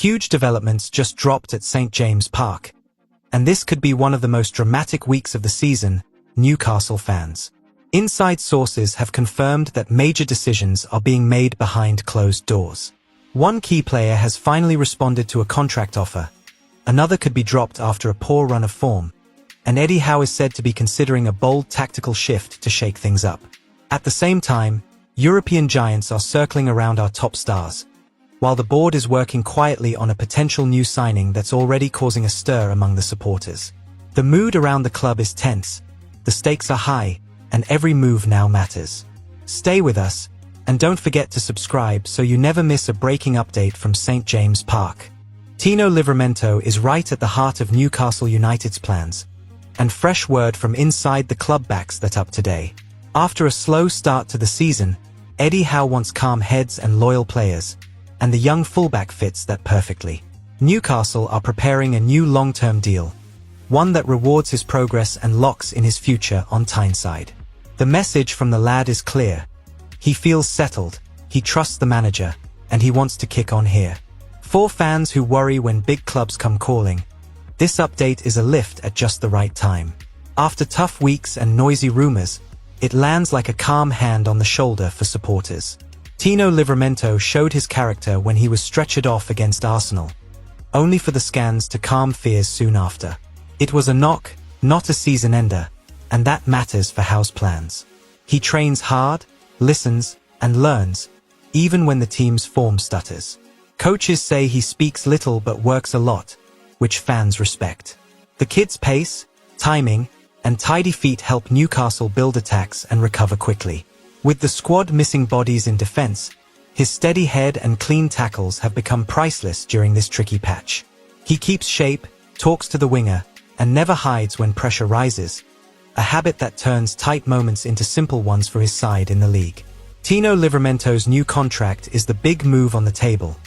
Huge developments just dropped at St. James Park. And this could be one of the most dramatic weeks of the season, Newcastle fans. Inside sources have confirmed that major decisions are being made behind closed doors. One key player has finally responded to a contract offer. Another could be dropped after a poor run of form. And Eddie Howe is said to be considering a bold tactical shift to shake things up. At the same time, European giants are circling around our top stars, while the board is working quietly on a potential new signing that's already causing a stir among the supporters. The mood around the club is tense, the stakes are high, and every move now matters. Stay with us, and don't forget to subscribe so you never miss a breaking update from St. James Park. Tino Livramento is right at the heart of Newcastle United's plans, and fresh word from inside the club backs that up today. After a slow start to the season, Eddie Howe wants calm heads and loyal players, and the young fullback fits that perfectly. Newcastle are preparing a new long-term deal, one that rewards his progress and locks in his future on Tyneside. The message from the lad is clear. He feels settled, he trusts the manager, and he wants to kick on here. For fans who worry when big clubs come calling, this update is a lift at just the right time. After tough weeks and noisy rumors, it lands like a calm hand on the shoulder for supporters. Tino Livramento showed his character when he was stretchered off against Arsenal, only for the scans to calm fears soon after. It was a knock, not a season ender, and that matters for Howe's plans. He trains hard, listens, and learns, even when the team's form stutters. Coaches say he speaks little but works a lot, which fans respect. The kid's pace, timing, and tidy feet help Newcastle build attacks and recover quickly. With the squad missing bodies in defense, his steady head and clean tackles have become priceless during this tricky patch. He keeps shape, talks to the winger, and never hides when pressure rises, a habit that turns tight moments into simple ones for his side in the league. Tino Livramento's new contract is the big move on the table,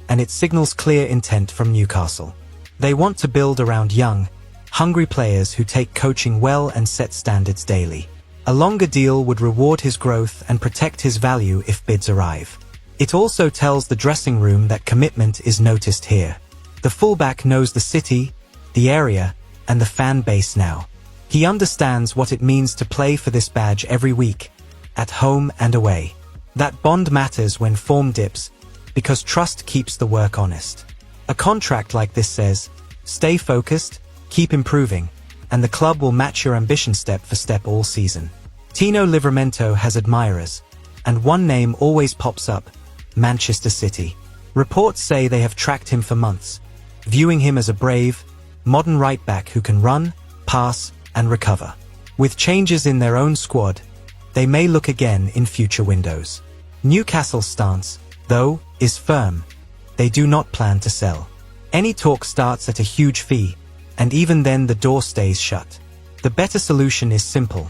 and it signals clear intent from Newcastle. They want to build around young, hungry players who take coaching well and set standards daily. A longer deal would reward his growth and protect his value if bids arrive. It also tells the dressing room that commitment is noticed here. The fullback knows the city, the area, and the fan base now. He understands what it means to play for this badge every week, at home and away. That bond matters when form dips, because trust keeps the work honest. A contract like this says, stay focused, keep improving, and the club will match your ambition step for step all season. Tino Livramento has admirers, and one name always pops up, Manchester City. Reports say they have tracked him for months, viewing him as a brave, modern right-back who can run, pass, and recover. With changes in their own squad, they may look again in future windows. Newcastle's stance, though, is firm. They do not plan to sell. Any talk starts at a huge fee, and even then the door stays shut. The better solution is simple.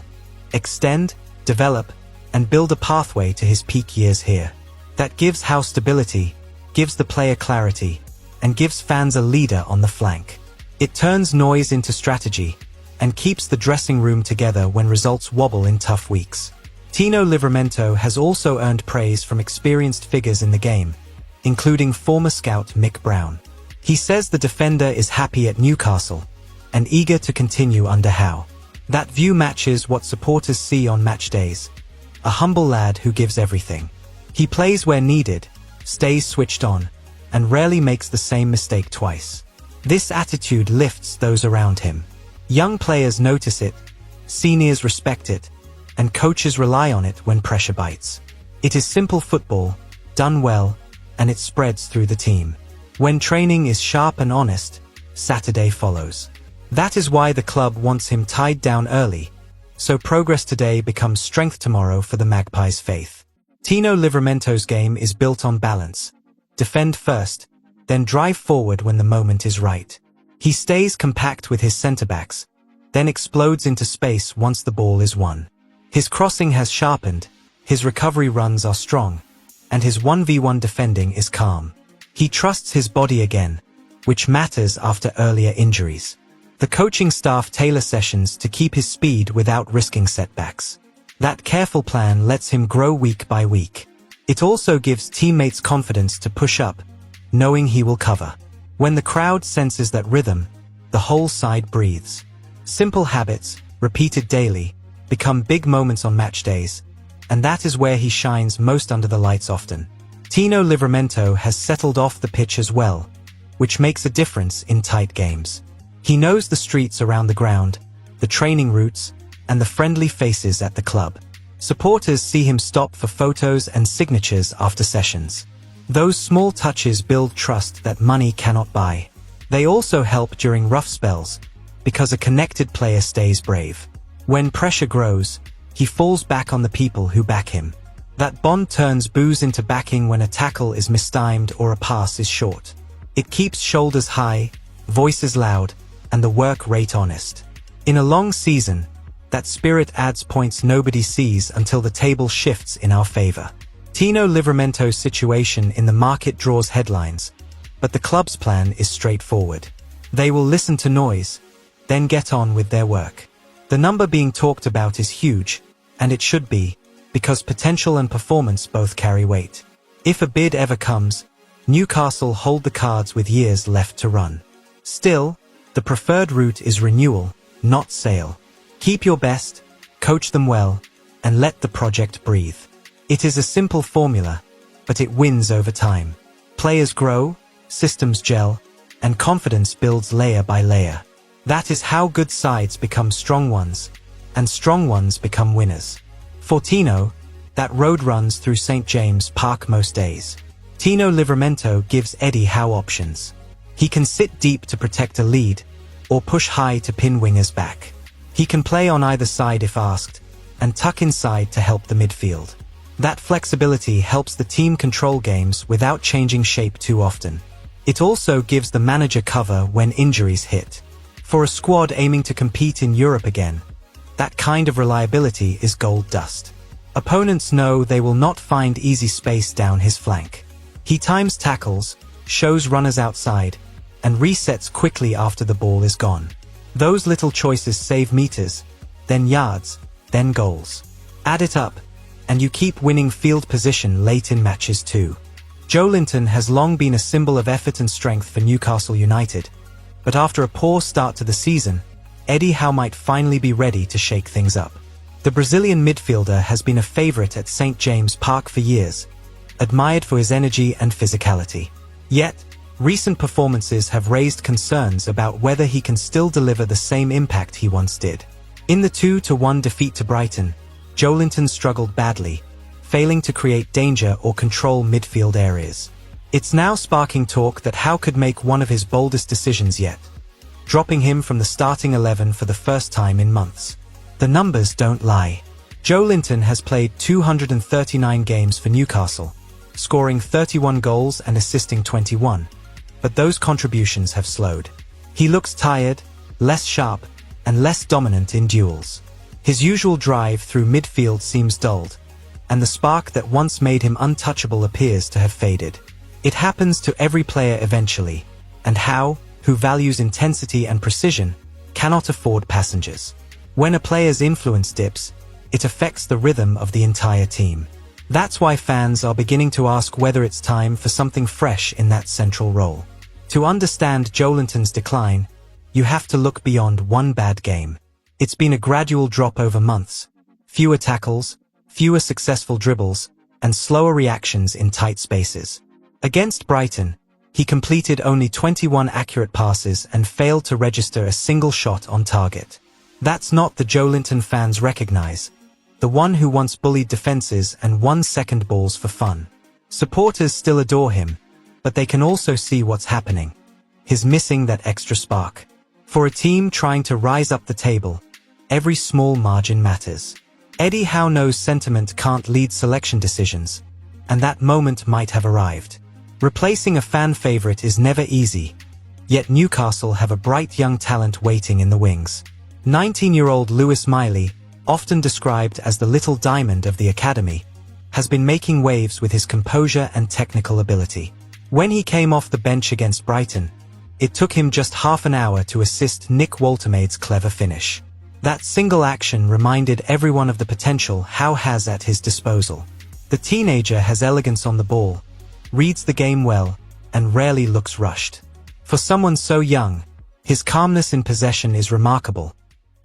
Extend, develop, and build a pathway to his peak years here. That gives Howe stability, gives the player clarity, and gives fans a leader on the flank. It turns noise into strategy, and keeps the dressing room together when results wobble in tough weeks. Tino Livramento has also earned praise from experienced figures in the game, including former scout Mick Brown. He says the defender is happy at Newcastle, and eager to continue under Howe. That view matches what supporters see on match days. A humble lad who gives everything. He plays where needed, stays switched on, and rarely makes the same mistake twice. This attitude lifts those around him. Young players notice it, seniors respect it, and coaches rely on it when pressure bites. It is simple football, done well, and it spreads through the team. When training is sharp and honest, Saturday follows. That is why the club wants him tied down early, so progress today becomes strength tomorrow for the Magpies' faith. Tino Livramento's game is built on balance. Defend first, then drive forward when the moment is right. He stays compact with his centre-backs, then explodes into space once the ball is won. His crossing has sharpened, his recovery runs are strong, and his 1v1 defending is calm. He trusts his body again, which matters after earlier injuries. The coaching staff tailor sessions to keep his speed without risking setbacks. That careful plan lets him grow week by week. It also gives teammates confidence to push up, knowing he will cover. When the crowd senses that rhythm, the whole side breathes. Simple habits, repeated daily, become big moments on match days, and that is where he shines most under the lights often. Tino Livramento has settled off the pitch as well, which makes a difference in tight games. He knows the streets around the ground, the training routes, and the friendly faces at the club. Supporters see him stop for photos and signatures after sessions. Those small touches build trust that money cannot buy. They also help during rough spells, because a connected player stays brave. When pressure grows, he falls back on the people who back him. That bond turns boos into backing when a tackle is mistimed or a pass is short. It keeps shoulders high, voices loud, and the work rate honest. In a long season, that spirit adds points nobody sees until the table shifts in our favor. Tino Livramento's situation in the market draws headlines, but the club's plan is straightforward. They will listen to noise, then get on with their work. The number being talked about is huge, and it should be, because potential and performance both carry weight. If a bid ever comes, Newcastle hold the cards with years left to run. Still, the preferred route is renewal, not sale. Keep your best, coach them well, and let the project breathe. It is a simple formula, but it wins over time. Players grow, systems gel, and confidence builds layer by layer. That is how good sides become strong ones, and strong ones become winners. For Tino, that road runs through St. James Park most days. Tino Livramento gives Eddie Howe options. He can sit deep to protect a lead, or push high to pin wingers back. He can play on either side if asked, and tuck inside to help the midfield. That flexibility helps the team control games without changing shape too often. It also gives the manager cover when injuries hit. For a squad aiming to compete in Europe again, that kind of reliability is gold dust. Opponents know they will not find easy space down his flank. He times tackles, shows runners outside, and resets quickly after the ball is gone. Those little choices save meters, then yards, then goals. Add it up, and you keep winning field position late in matches too. Joelinton has long been a symbol of effort and strength for Newcastle United, but after a poor start to the season, Eddie Howe might finally be ready to shake things up. The Brazilian midfielder has been a favorite at St. James Park for years, admired for his energy and physicality. Yet, recent performances have raised concerns about whether he can still deliver the same impact he once did. In the 2-1 defeat to Brighton, Joelinton struggled badly, failing to create danger or control midfield areas. It's now sparking talk that Howe could make one of his boldest decisions yet, dropping him from the starting 11 for the first time in months. The numbers don't lie. Joelinton has played 239 games for Newcastle, scoring 31 goals and assisting 21, but those contributions have slowed. He looks tired, less sharp, and less dominant in duels. His usual drive through midfield seems dulled, and the spark that once made him untouchable appears to have faded. It happens to every player eventually, and Howe, who values intensity and precision, cannot afford passengers. When a player's influence dips, it affects the rhythm of the entire team. That's why fans are beginning to ask whether it's time for something fresh in that central role. To understand Joelinton's decline, you have to look beyond one bad game. It's been a gradual drop over months. Fewer tackles, fewer successful dribbles, and slower reactions in tight spaces. Against Brighton, he completed only 21 accurate passes and failed to register a single shot on target. That's not the Joelinton fans recognize, the one who once bullied defenses and won second balls for fun. Supporters still adore him, but they can also see what's happening. He's missing that extra spark. For a team trying to rise up the table, every small margin matters. Eddie Howe knows sentiment can't lead selection decisions, and that moment might have arrived. Replacing a fan favorite is never easy, yet Newcastle have a bright young talent waiting in the wings. 19-year-old Lewis Miley, often described as the little diamond of the academy, has been making waves with his composure and technical ability. When he came off the bench against Brighton, it took him just half an hour to assist Nick Woltermade's clever finish. That single action reminded everyone of the potential Howe has at his disposal. The teenager has elegance on the ball, reads the game well, and rarely looks rushed. For someone so young, his calmness in possession is remarkable,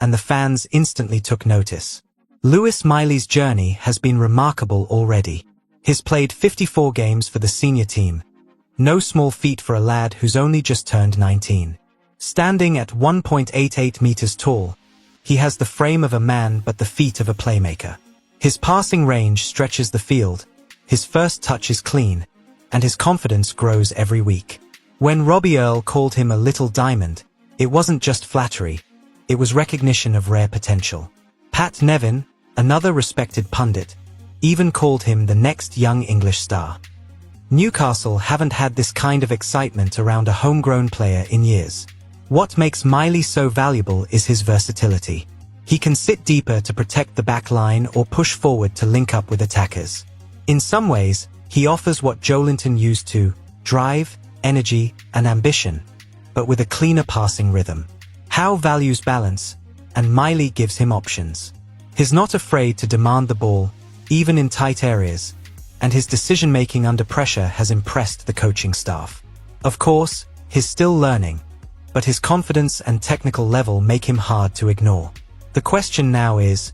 and the fans instantly took notice. Lewis Miley's journey has been remarkable already. He's played 54 games for the senior team. No small feat for a lad who's only just turned 19. Standing at 1.88 meters tall, he has the frame of a man but the feet of a playmaker. His passing range stretches the field, his first touch is clean, and his confidence grows every week. When Robbie Earle called him a little diamond, it wasn't just flattery, it was recognition of rare potential. Pat Nevin, another respected pundit, even called him the next young English star. Newcastle haven't had this kind of excitement around a homegrown player in years. What makes Miley so valuable is his versatility. He can sit deeper to protect the back line or push forward to link up with attackers. In some ways, he offers what Joelinton used to: drive, energy, and ambition, but with a cleaner passing rhythm. Howe values balance, and Miley gives him options. He's not afraid to demand the ball, even in tight areas, and his decision-making under pressure has impressed the coaching staff. Of course, he's still learning, but his confidence and technical level make him hard to ignore. The question now is,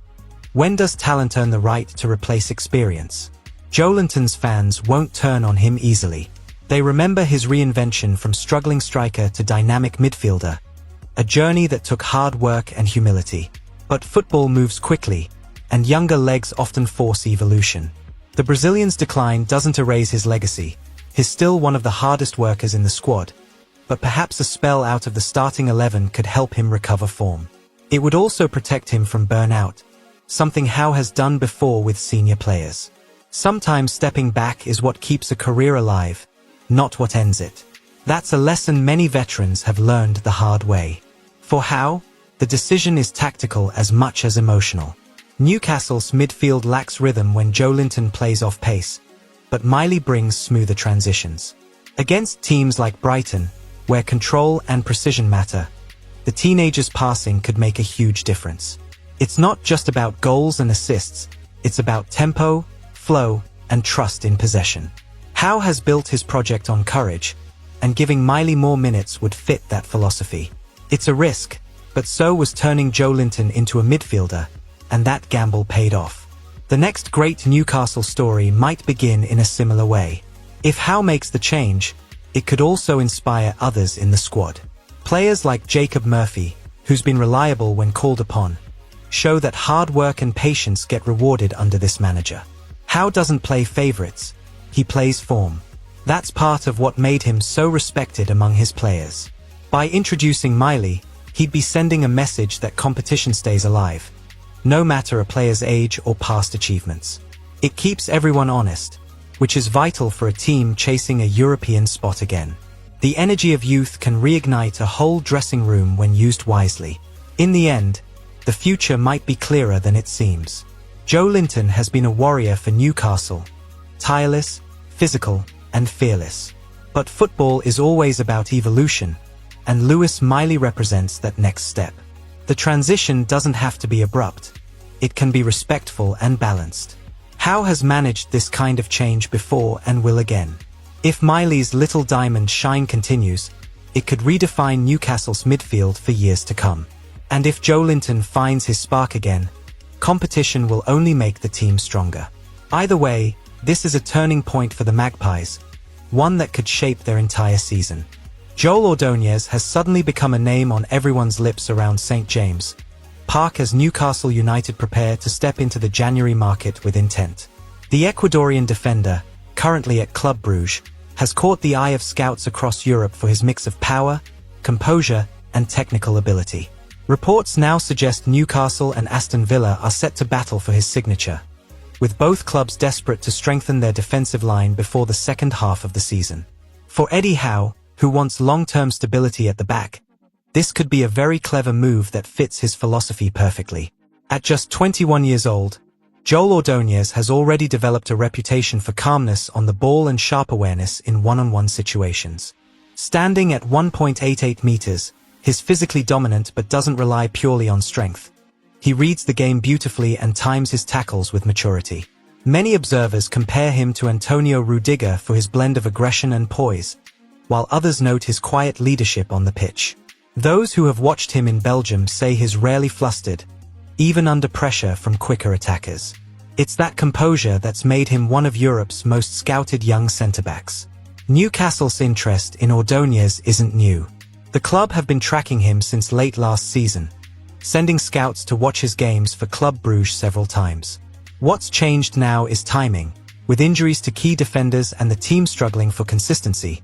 when does talent earn the right to replace experience? Joelinton's fans won't turn on him easily. They remember his reinvention from struggling striker to dynamic midfielder, a journey that took hard work and humility. But football moves quickly, and younger legs often force evolution. The Brazilian's decline doesn't erase his legacy. He's still one of the hardest workers in the squad, but perhaps a spell out of the starting 11 could help him recover form. It would also protect him from burnout, something Howe has done before with senior players. Sometimes stepping back is what keeps a career alive, not what ends it. That's a lesson many veterans have learned the hard way. For Howe, the decision is tactical as much as emotional. Newcastle's midfield lacks rhythm when Joelinton plays off pace, but Miley brings smoother transitions. Against teams like Brighton, where control and precision matter, the teenager's passing could make a huge difference. It's not just about goals and assists, it's about tempo, flow, and trust in possession. Howe has built his project on courage, and giving Miley more minutes would fit that philosophy. It's a risk, but so was turning Joelinton into a midfielder, and that gamble paid off. The next great Newcastle story might begin in a similar way. If Howe makes the change, it could also inspire others in the squad. Players like Jacob Murphy, who's been reliable when called upon, show that hard work and patience get rewarded under this manager. Howe doesn't play favorites, he plays form. That's part of what made him so respected among his players. By introducing Miley, he'd be sending a message that competition stays alive, no matter a player's age or past achievements. It keeps everyone honest, which is vital for a team chasing a European spot again. The energy of youth can reignite a whole dressing room when used wisely. In the end, the future might be clearer than it seems. Joelinton has been a warrior for Newcastle, tireless, physical, and fearless. But football is always about evolution, and Lewis Miley represents that next step. The transition doesn't have to be abrupt. It can be respectful and balanced. Howe has managed this kind of change before and will again. If Miley's little diamond shine continues, it could redefine Newcastle's midfield for years to come. And if Joelinton finds his spark again, competition will only make the team stronger. Either way, this is a turning point for the Magpies, one that could shape their entire season. Joel Ordóñez has suddenly become a name on everyone's lips around St. James Park as Newcastle United prepare to step into the January market with intent. The Ecuadorian defender, currently at Club Brugge, has caught the eye of scouts across Europe for his mix of power, composure, and technical ability. Reports now suggest Newcastle and Aston Villa are set to battle for his signature, with both clubs desperate to strengthen their defensive line before the second half of the season. For Eddie Howe, who wants long-term stability at the back, this could be a very clever move that fits his philosophy perfectly. At just 21 years old, Joel Ordóñez has already developed a reputation for calmness on the ball and sharp awareness in one-on-one situations. Standing at 1.88 meters, he's physically dominant but doesn't rely purely on strength. He reads the game beautifully and times his tackles with maturity. Many observers compare him to Antonio Rudiger for his blend of aggression and poise, while others note his quiet leadership on the pitch. Those who have watched him in Belgium say he's rarely flustered, even under pressure from quicker attackers. It's that composure that's made him one of Europe's most scouted young centre-backs. Newcastle's interest in Ordóñez isn't new. The club have been tracking him since late last season, sending scouts to watch his games for Club Brugge several times. What's changed now is timing. With injuries to key defenders and the team struggling for consistency,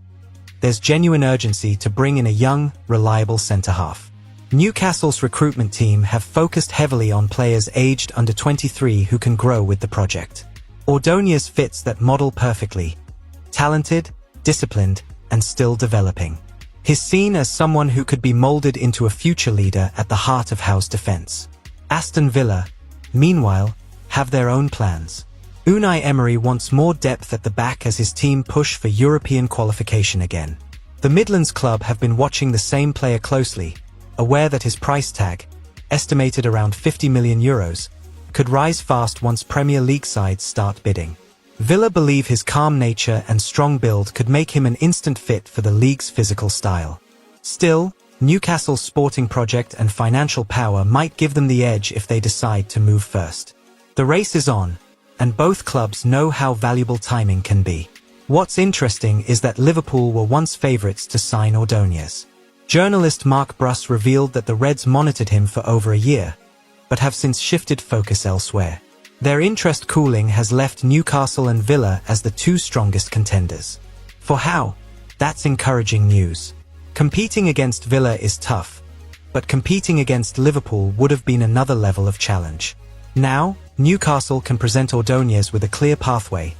there's genuine urgency to bring in a young, reliable centre-half. Newcastle's recruitment team have focused heavily on players aged under 23 who can grow with the project. Ordóñez fits that model perfectly. Talented, disciplined, and still developing. He's seen as someone who could be molded into a future leader at the heart of Howe's defense. Aston Villa, meanwhile, have their own plans. Unai Emery wants more depth at the back as his team push for European qualification again. The Midlands club have been watching the same player closely, aware that his price tag, estimated around €50 million, could rise fast once Premier League sides start bidding. Villa believe his calm nature and strong build could make him an instant fit for the league's physical style. Still, Newcastle's sporting project and financial power might give them the edge if they decide to move first. The race is on, and both clubs know how valuable timing can be. What's interesting is that Liverpool were once favourites to sign Ordóñez. Journalist Mark Bruss revealed that the Reds monitored him for over a year, but have since shifted focus elsewhere. Their interest cooling has left Newcastle and Villa as the two strongest contenders. For Howe, that's encouraging news. Competing against Villa is tough, but competing against Liverpool would have been another level of challenge. Now, Newcastle can present Ordóñez with a clear pathway,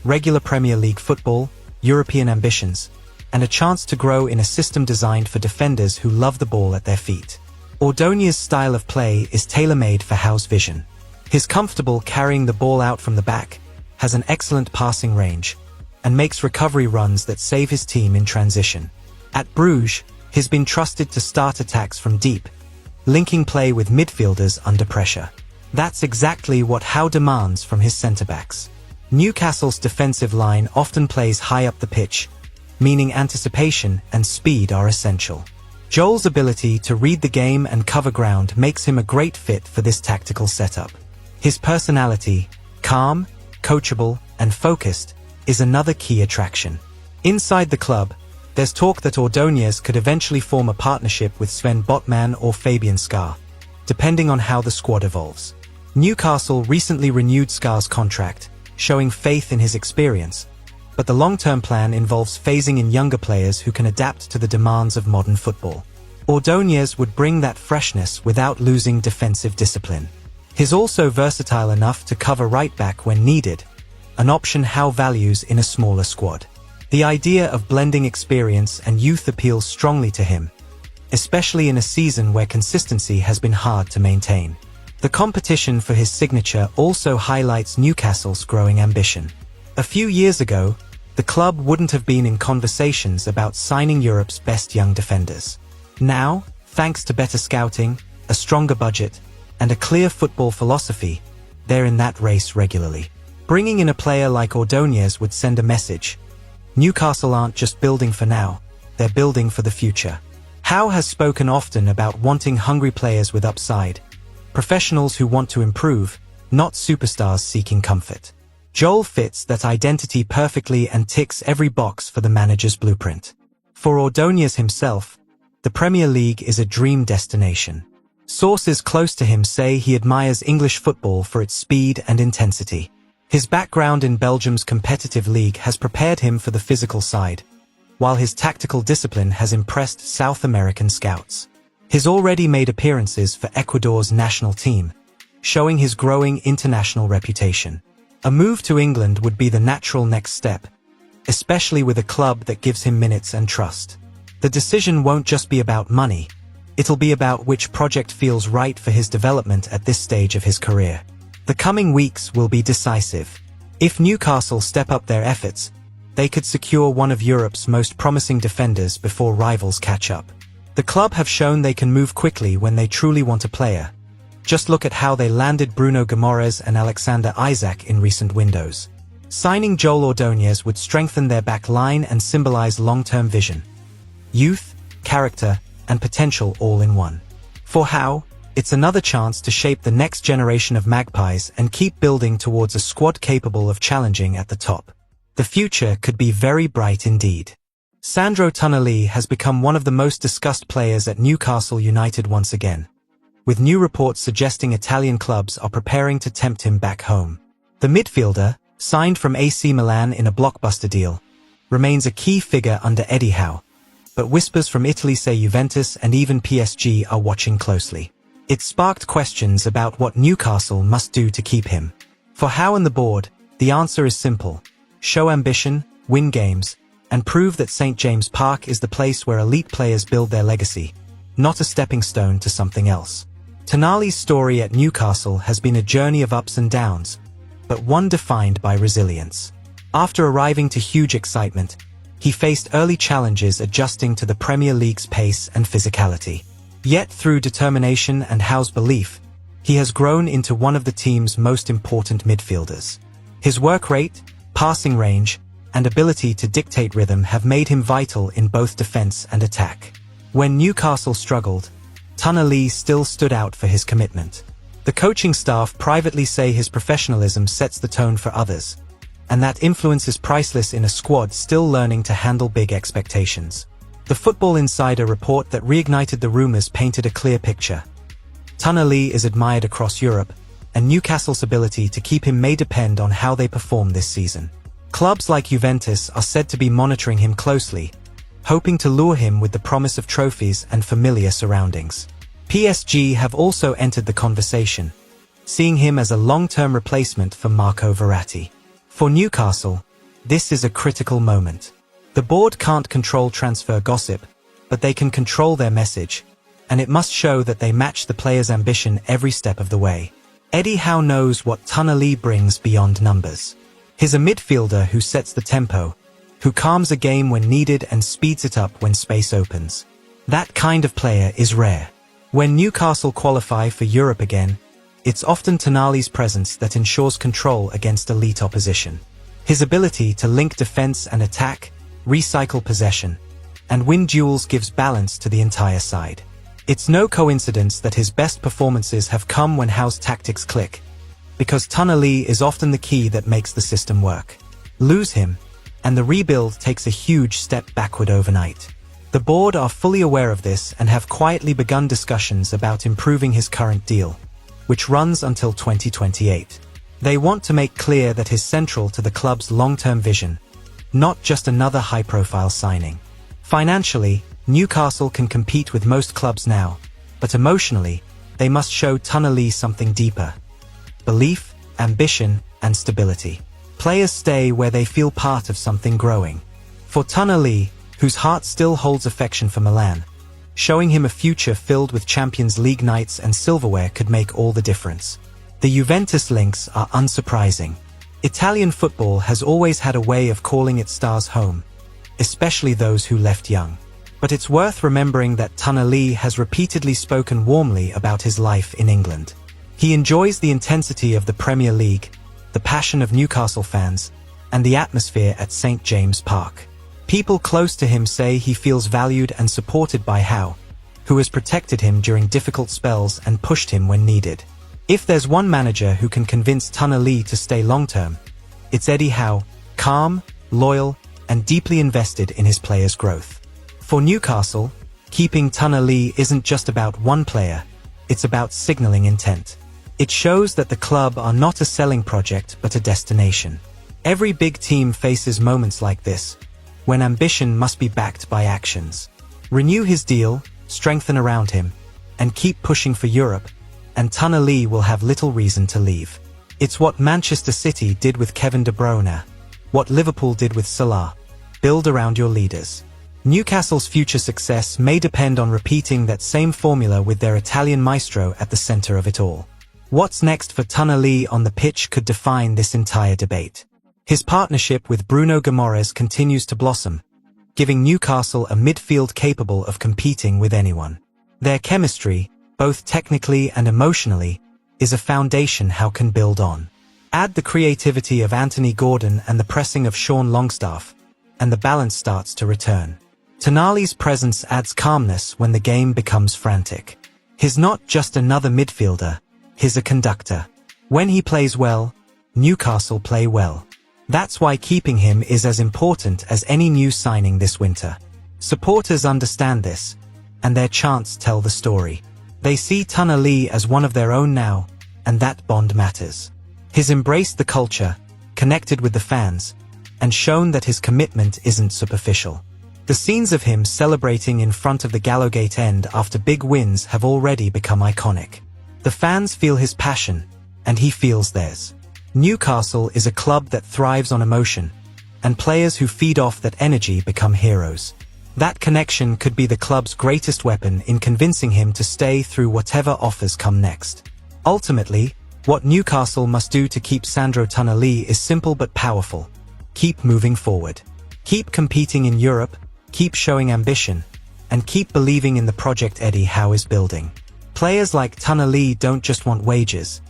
regular Premier League football, European ambitions, and a chance to grow in a system designed for defenders who love the ball at their feet. Ordóñez's style of play is tailor-made for Howe's vision. He's comfortable carrying the ball out from the back, has an excellent passing range, and makes recovery runs that save his team in transition. At Bruges, he's been trusted to start attacks from deep, linking play with midfielders under pressure. That's exactly what Howe demands from his centre-backs. Newcastle's defensive line often plays high up the pitch, meaning anticipation and speed are essential. Joel's ability to read the game and cover ground makes him a great fit for this tactical setup. His personality, calm, coachable, and focused, is another key attraction. Inside the club, there's talk that Ordóñez could eventually form a partnership with Sven Botman or Fabian Schär, depending on how the squad evolves. Newcastle recently renewed Schär's contract, showing faith in his experience, but the long-term plan involves phasing in younger players who can adapt to the demands of modern football. Ordóñez would bring that freshness without losing defensive discipline. He's also versatile enough to cover right-back when needed, an option Howe values in a smaller squad. The idea of blending experience and youth appeals strongly to him, especially in a season where consistency has been hard to maintain. The competition for his signature also highlights Newcastle's growing ambition. A few years ago, the club wouldn't have been in conversations about signing Europe's best young defenders. Now, thanks to better scouting, a stronger budget, and a clear football philosophy, they're in that race regularly. Bringing in a player like Ordóñez would send a message. Newcastle aren't just building for now, they're building for the future. Howe has spoken often about wanting hungry players with upside, professionals who want to improve, not superstars seeking comfort. Joel fits that identity perfectly and ticks every box for the manager's blueprint. For Ordóñez himself, the Premier League is a dream destination. Sources close to him say he admires English football for its speed and intensity. His background in Belgium's competitive league has prepared him for the physical side, while his tactical discipline has impressed South American scouts. He's already made appearances for Ecuador's national team, showing his growing international reputation. A move to England would be the natural next step, especially with a club that gives him minutes and trust. The decision won't just be about money, it'll be about which project feels right for his development at this stage of his career. The coming weeks will be decisive. If Newcastle step up their efforts, they could secure one of Europe's most promising defenders before rivals catch up. The club have shown they can move quickly when they truly want a player. Just look at how they landed Bruno Guimaraes and Alexander Isak in recent windows. Signing Joel Ordóñez would strengthen their back line and symbolize long-term vision. Youth, character, and potential all in one. For Howe, it's another chance to shape the next generation of Magpies and keep building towards a squad capable of challenging at the top. The future could be very bright indeed. Sandro Tonali has become one of the most discussed players at Newcastle United once again, with new reports suggesting Italian clubs are preparing to tempt him back home. The midfielder, signed from AC Milan in a blockbuster deal, remains a key figure under Eddie Howe, but whispers from Italy say Juventus and even PSG are watching closely. It sparked questions about what Newcastle must do to keep him. For Howe and the board, the answer is simple: show ambition, win games, and prove that St. James Park is the place where elite players build their legacy, not a stepping stone to something else. Tonali's story at Newcastle has been a journey of ups and downs, but one defined by resilience. After arriving to huge excitement, he faced early challenges adjusting to the Premier League's pace and physicality. Yet through determination and Howe's belief, he has grown into one of the team's most important midfielders. His work rate, passing range, and ability to dictate rhythm have made him vital in both defense and attack. When Newcastle struggled, Tonali still stood out for his commitment. The coaching staff privately say his professionalism sets the tone for others, and that influence is priceless in a squad still learning to handle big expectations. The Football Insider report that reignited the rumors painted a clear picture. Tonali is admired across Europe, and Newcastle's ability to keep him may depend on how they perform this season. Clubs like Juventus are said to be monitoring him closely, hoping to lure him with the promise of trophies and familiar surroundings. PSG have also entered the conversation, seeing him as a long-term replacement for Marco Verratti. For Newcastle, this is a critical moment. The board can't control transfer gossip, but they can control their message, and it must show that they match the player's ambition every step of the way. Eddie Howe knows what Tonali brings beyond numbers. He's a midfielder who sets the tempo, who calms a game when needed and speeds it up when space opens. That kind of player is rare. When Newcastle qualify for Europe again, it's often Tonali's presence that ensures control against elite opposition. His ability to link defense and attack, recycle possession, and win duels gives balance to the entire side. It's no coincidence that his best performances have come when Howe's tactics click, because Tonali is often the key that makes the system work. Lose him, and the rebuild takes a huge step backward overnight. The board are fully aware of this and have quietly begun discussions about improving his current deal, which runs until 2028. They want to make clear that he's central to the club's long-term vision, not just another high-profile signing. Financially, Newcastle can compete with most clubs now, but emotionally, they must show Tonali something deeper: belief, ambition, and stability. Players stay where they feel part of something growing. For Tonali, whose heart still holds affection for Milan, showing him a future filled with Champions League nights and silverware could make all the difference. The Juventus links are unsurprising. Italian football has always had a way of calling its stars home, especially those who left young. But it's worth remembering that Tonali has repeatedly spoken warmly about his life in England. He enjoys the intensity of the Premier League, the passion of Newcastle fans, and the atmosphere at St. James Park. People close to him say he feels valued and supported by Howe, who has protected him during difficult spells and pushed him when needed. If there's one manager who can convince Tonali to stay long-term, it's Eddie Howe, calm, loyal, and deeply invested in his players' growth. For Newcastle, keeping Tonali isn't just about one player, it's about signaling intent. It shows that the club are not a selling project but a destination. Every big team faces moments like this, when ambition must be backed by actions. Renew his deal, strengthen around him, and keep pushing for Europe, and Tonali will have little reason to leave. It's what Manchester City did with Kevin De Bruyne, what Liverpool did with Salah. Build around your leaders. Newcastle's future success may depend on repeating that same formula with their Italian maestro at the center of it all. What's next for Tonali on the pitch could define this entire debate. His partnership with Bruno Guimaraes continues to blossom, giving Newcastle a midfield capable of competing with anyone. Their chemistry, both technically and emotionally, is a foundation Howe can build on. Add the creativity of Anthony Gordon and the pressing of Sean Longstaff, and the balance starts to return. Tonali's presence adds calmness when the game becomes frantic. He's not just another midfielder, he's a conductor. When he plays well, Newcastle play well. That's why keeping him is as important as any new signing this winter. Supporters understand this, and their chants tell the story. They see Tonali as one of their own now, and that bond matters. He's embraced the culture, connected with the fans, and shown that his commitment isn't superficial. The scenes of him celebrating in front of the Gallowgate end after big wins have already become iconic. The fans feel his passion, and he feels theirs. Newcastle is a club that thrives on emotion, and players who feed off that energy become heroes. That connection could be the club's greatest weapon in convincing him to stay through whatever offers come next. Ultimately, what Newcastle must do to keep Sandro Tonali is simple but powerful. Keep moving forward. Keep competing in Europe, keep showing ambition, and keep believing in the project Eddie Howe is building. Players like Tonali don't just want wages,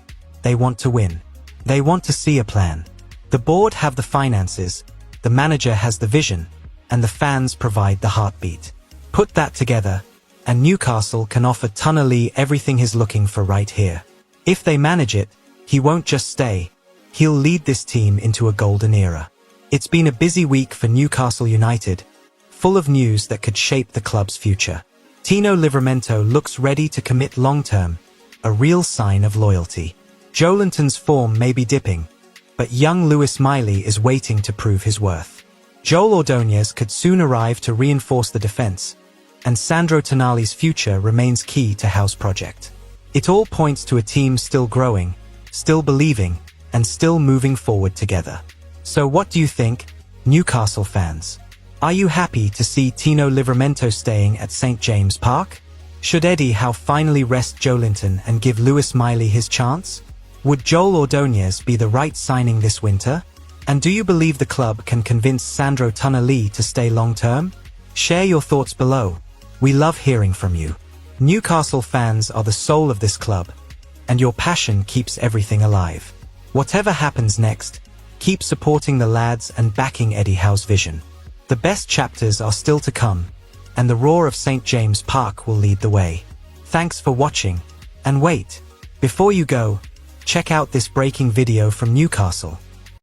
they want to win. They want to see a plan. The board have the finances, the manager has the vision, and the fans provide the heartbeat. Put that together, and Newcastle can offer Tonali everything he's looking for right here. If they manage it, he won't just stay, he'll lead this team into a golden era. It's been a busy week for Newcastle United, full of news that could shape the club's future. Tino Livramento looks ready to commit long-term, a real sign of loyalty. Joelinton's form may be dipping, but young Lewis Miley is waiting to prove his worth. Joel Ordonez could soon arrive to reinforce the defense, and Sandro Tonali's future remains key to Howe's project. It all points to a team still growing, still believing, and still moving forward together. So what do you think, Newcastle fans? Are you happy to see Tino Livramento staying at St. James Park? Should Eddie Howe finally rest Joelinton and give Lewis Miley his chance? Would Joel Ordonez be the right signing this winter? And do you believe the club can convince Sandro Tonali to stay long-term? Share your thoughts below. We love hearing from you. Newcastle fans are the soul of this club, and your passion keeps everything alive. Whatever happens next, keep supporting the lads and backing Eddie Howe's vision. The best chapters are still to come, and the roar of St. James Park will lead the way. Thanks for watching, and wait, before you go, check out this breaking video from Newcastle.